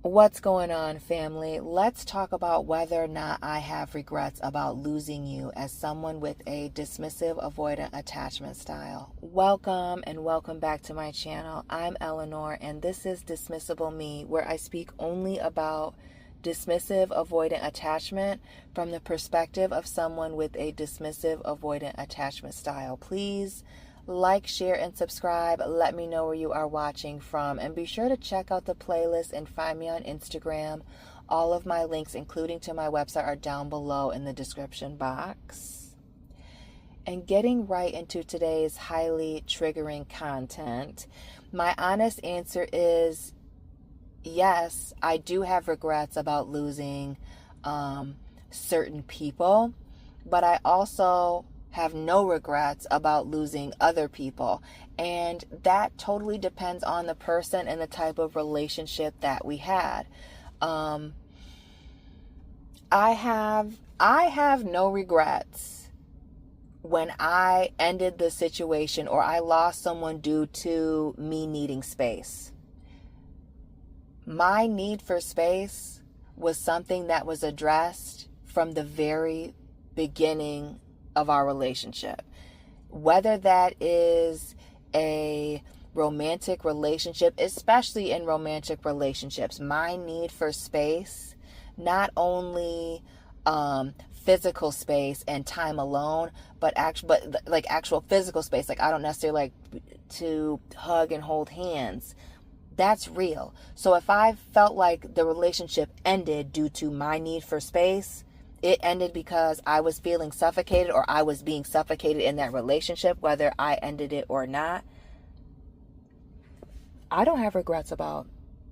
What's going on, family? Let's talk about whether or not I have regrets about losing you as someone with a dismissive avoidant attachment style. Welcome and welcome back to my channel. I'm Eleanor and this is Dismissible Me, where I speak only about dismissive avoidant attachment from the perspective of someone with a dismissive avoidant attachment style. Please like, share, and subscribe. Let me know where you are watching from. And be sure to check out the playlist and find me on Instagram. All of my links, including to my website, are down below in the description box. And getting right into today's highly triggering content, my honest answer is yes, I do have regrets about losing certain people, but I also have no regrets about losing other people. And that totally depends on the person and the type of relationship that we had. I have no regrets when I ended the situation or I lost someone due to me needing space. My need for space was something that was addressed from the very beginning of our relationship. Whether that is a romantic relationship, especially in romantic relationships, my need for space, not only physical space and time alone, but actual physical space. Like, I don't necessarily like to hug and hold hands. That's real. So if I felt like the relationship ended due to my need for space, it ended because I was feeling suffocated or I was being suffocated in that relationship, whether I ended it or not. I don't have regrets about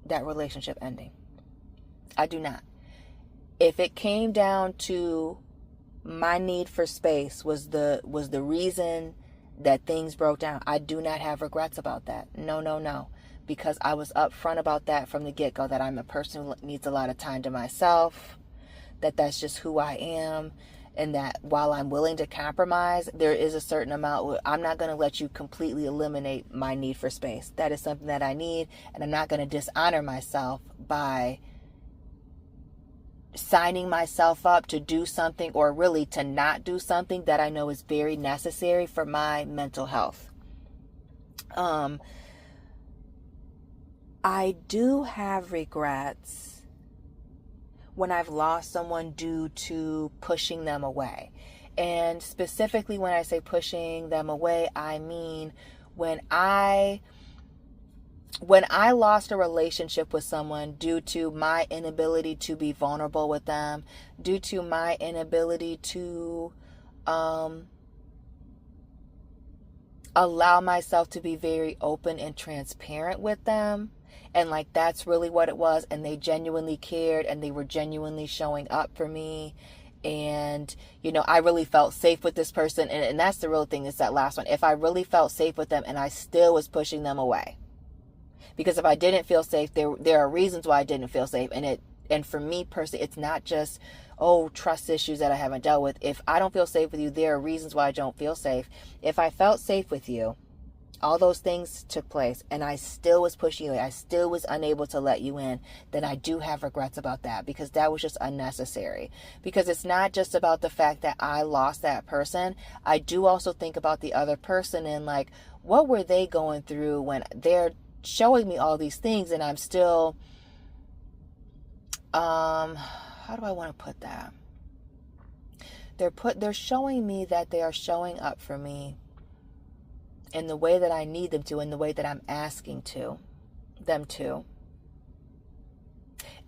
that relationship ending. I do not. If it came down to my need for space was the reason that things broke down, I do not have regrets about that. No. Because I was upfront about that from the get-go, that I'm a person who needs a lot of time to myself, that's just who I am, and that while I'm willing to compromise, there is a certain amount. I'm not going to let you completely eliminate my need for space. That is something that I need, and I'm not going to dishonor myself by signing myself up to do something, or really to not do something that I know is very necessary for my mental health. I do have regrets when I've lost someone due to pushing them away. And specifically when I say pushing them away, I mean when I lost a relationship with someone due to my inability to be vulnerable with them, due to my inability to allow myself to be very open and transparent with them. And like, that's really what it was. And they genuinely cared and they were genuinely showing up for me. And, I really felt safe with this person. And that's the real thing, is that last one. If I really felt safe with them and I still was pushing them away. Because if I didn't feel safe, there are reasons why I didn't feel safe. And for me personally, it's not just, trust issues that I haven't dealt with. If I don't feel safe with you, there are reasons why I don't feel safe. If I felt safe with you, all those things took place, and I still was pushing you, I still was unable to let you in, then I do have regrets about that, because that was just unnecessary. Because it's not just about the fact that I lost that person. I do also think about the other person and like, what were they going through when they're showing me all these things and I'm still, how do I want to put that? They're showing me that they are showing up for me in the way that I need them to, in the way that I'm asking them to.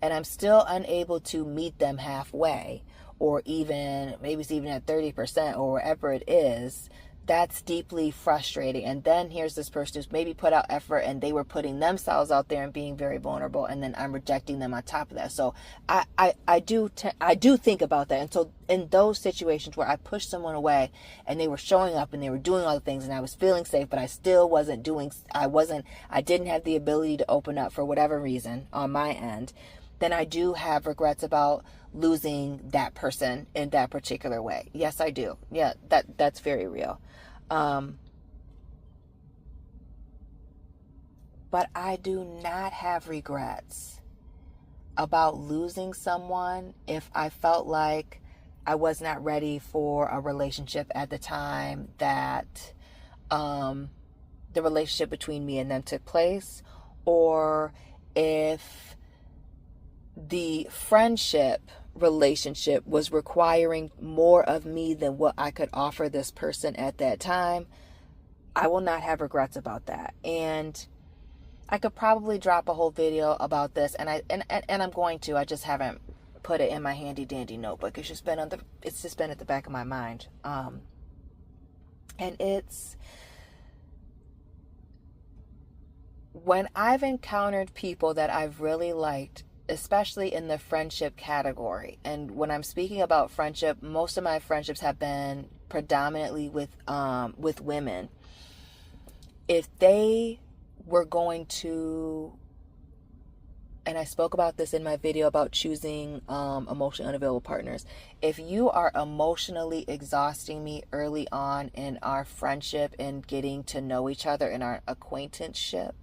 And I'm still unable to meet them halfway, or even, maybe it's even at 30% or wherever it is. That's deeply frustrating. And then here's this person who's maybe put out effort and they were putting themselves out there and being very vulnerable, and then I'm rejecting them on top of that. So I do think about that. And so in those situations where I pushed someone away and they were showing up and they were doing all the things and I was feeling safe, but I still I didn't have the ability to open up for whatever reason on my end, then I do have regrets about losing that person in that particular way. Yes, I do. Yeah, that's very real. But I do not have regrets about losing someone if I felt like I was not ready for a relationship at the time that the relationship between me and them took place, or if the friendship relationship was requiring more of me than what I could offer this person at that time. I will not have regrets about that. And I could probably drop a whole video about this, and I'm going to. I just haven't put it in my handy dandy notebook. It's just been at the back of my mind. And it's when I've encountered people that I've really liked, especially in the friendship category. And when I'm speaking about friendship, most of my friendships have been predominantly with women. If they were going to, and I spoke about this in my video about choosing emotionally unavailable partners. If you are emotionally exhausting me early on in our friendship and getting to know each other in our acquaintanceship,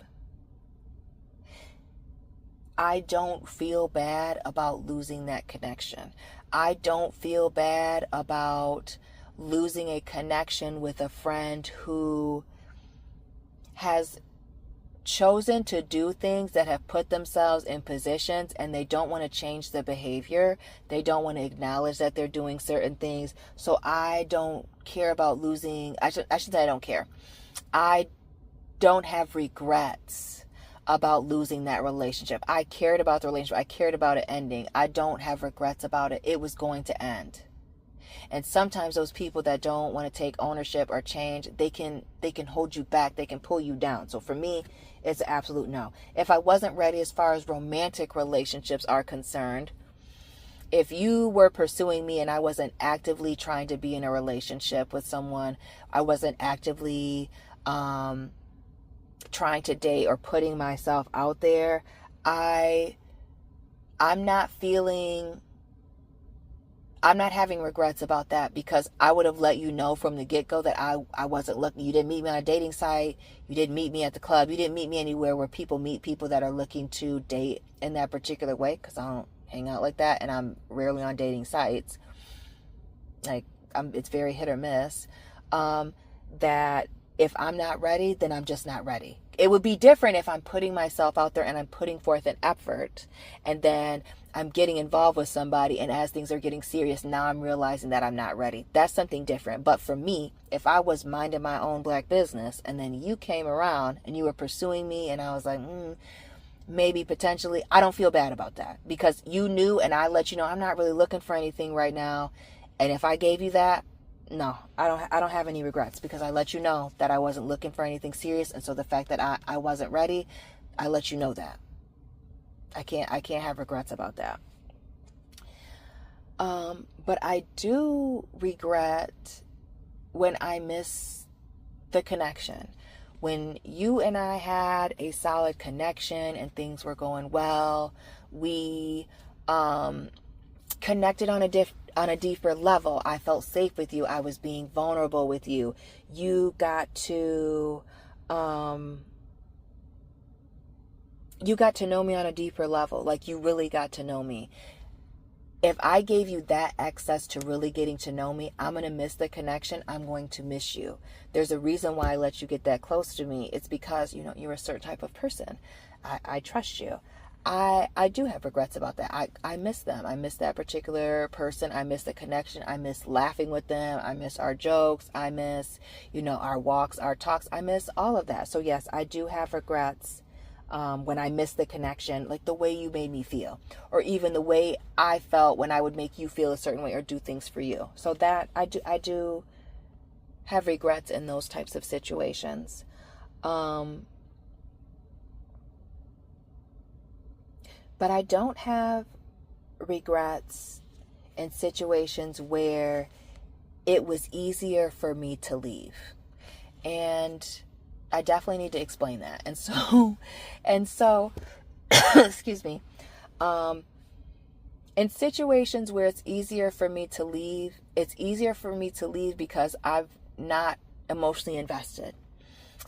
I don't feel bad about losing that connection. I don't feel bad about losing a connection with a friend who has chosen to do things that have put themselves in positions and they don't want to change the behavior. They don't want to acknowledge that they're doing certain things. So I don't care about losing. I should say I don't care. I don't have regrets about losing that relationship. I cared about the relationship. I cared about it ending. I don't have regrets about it. It was going to end. And sometimes those people that don't want to take ownership or change, they can hold you back. They can pull you down. So for me, it's an absolute no. If I wasn't ready as far as romantic relationships are concerned, if you were pursuing me and I wasn't actively trying to be in a relationship with someone, I wasn't actively trying to date or putting myself out there, I'm not having regrets about that, because I would have let you know from the get-go that I wasn't looking. You didn't meet me on a dating site. You didn't meet me at the club. You didn't meet me anywhere where people meet people that are looking to date in that particular way, because I don't hang out like that, and I'm rarely on dating sites. It's very hit or miss. That if I'm not ready, then I'm just not ready. It would be different if I'm putting myself out there and I'm putting forth an effort, and then I'm getting involved with somebody, and as things are getting serious, now I'm realizing that I'm not ready. That's something different. But for me, if I was minding my own black business and then you came around and you were pursuing me and I was like, maybe potentially, I don't feel bad about that, because you knew and I let you know I'm not really looking for anything right now. And if I gave you that, no, I don't have any regrets, because I let you know that I wasn't looking for anything serious. And so the fact that I wasn't ready, I let you know that. I can't have regrets about that. But I do regret when I miss the connection. When you and I had a solid connection and things were going well, we connected on a deeper level. I felt safe with you. I was being vulnerable with you. You got to know me on a deeper level. Like, you really got to know me. If I gave you that access to really getting to know me, I'm going to miss the connection. I'm going to miss you. There's a reason why I let you get that close to me. It's because, you're a certain type of person. I trust you. I do have regrets about that. I miss them. I miss that particular person. I miss the connection. I miss laughing with them. I miss our jokes. I miss, our walks, our talks. I miss all of that. So yes, I do have regrets when I miss the connection, like the way you made me feel, or even the way I felt when I would make you feel a certain way or do things for you. So that I do have regrets in those types of situations. But I don't have regrets in situations where it was easier for me to leave. And I definitely need to explain that. And so, excuse me. In situations where it's easier for me to leave, it's easier for me to leave because I've not emotionally invested.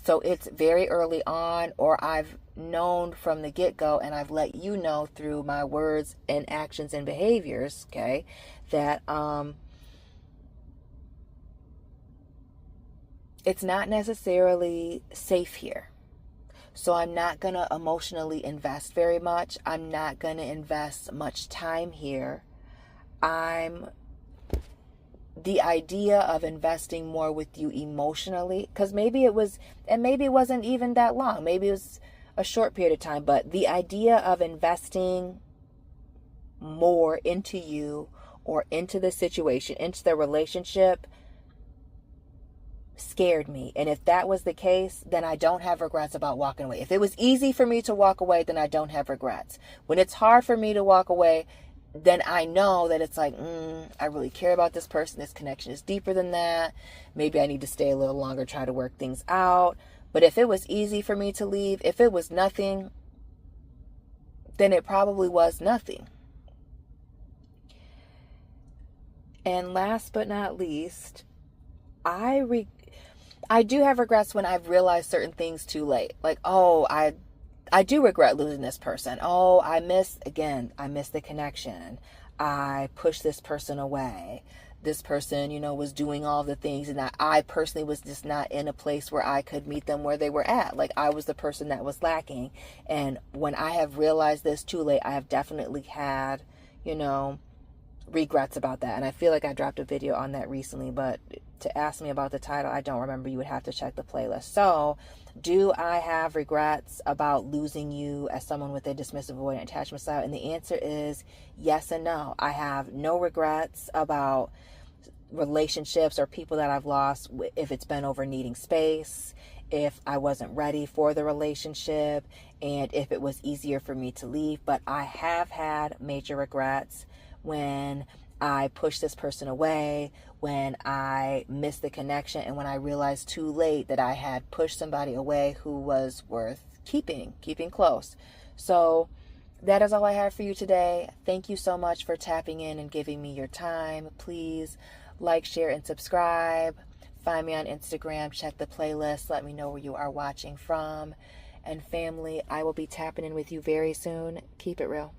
So it's very early on, or I've known from the get-go and I've let you know through my words and actions and behaviors, okay, that it's not necessarily safe here. So I'm not going to emotionally invest very much. I'm not going to invest much time here. The idea of investing more with you emotionally, because maybe it was, and maybe it wasn't even that long. Maybe it was a short period of time, but the idea of investing more into you or into the situation, into the relationship, scared me. And if that was the case, then I don't have regrets about walking away. If it was easy for me to walk away, then I don't have regrets. When it's hard for me to walk away, then I know that it's like, I really care about this person. This connection is deeper than that. Maybe I need to stay a little longer, try to work things out. But if it was easy for me to leave, if it was nothing, then it probably was nothing. And last but not least, I do have regrets when I've realized certain things too late. Like, oh, I do regret losing this person. Oh, I miss the connection. I pushed this person away. This person, was doing all the things, and I personally was just not in a place where I could meet them where they were at. Like, I was the person that was lacking. And when I have realized this too late, I have definitely had, regrets about that. And I feel like I dropped a video on that recently, but to ask me about the title, I don't remember. You would have to check the playlist. So, do I have regrets about losing you as someone with a dismissive avoidant attachment style? And the answer is yes and no. I have no regrets about relationships or people that I've lost if it's been over needing space, if I wasn't ready for the relationship, and if it was easier for me to leave. But I have had major regrets when I pushed this person away, when I missed the connection, and when I realized too late that I had pushed somebody away who was worth keeping close. So that is all I have for you today. Thank you so much for tapping in and giving me your time. Please like, share, and subscribe. Find me on Instagram. Check the playlist. Let me know where you are watching from. And family, I will be tapping in with you very soon. Keep it real.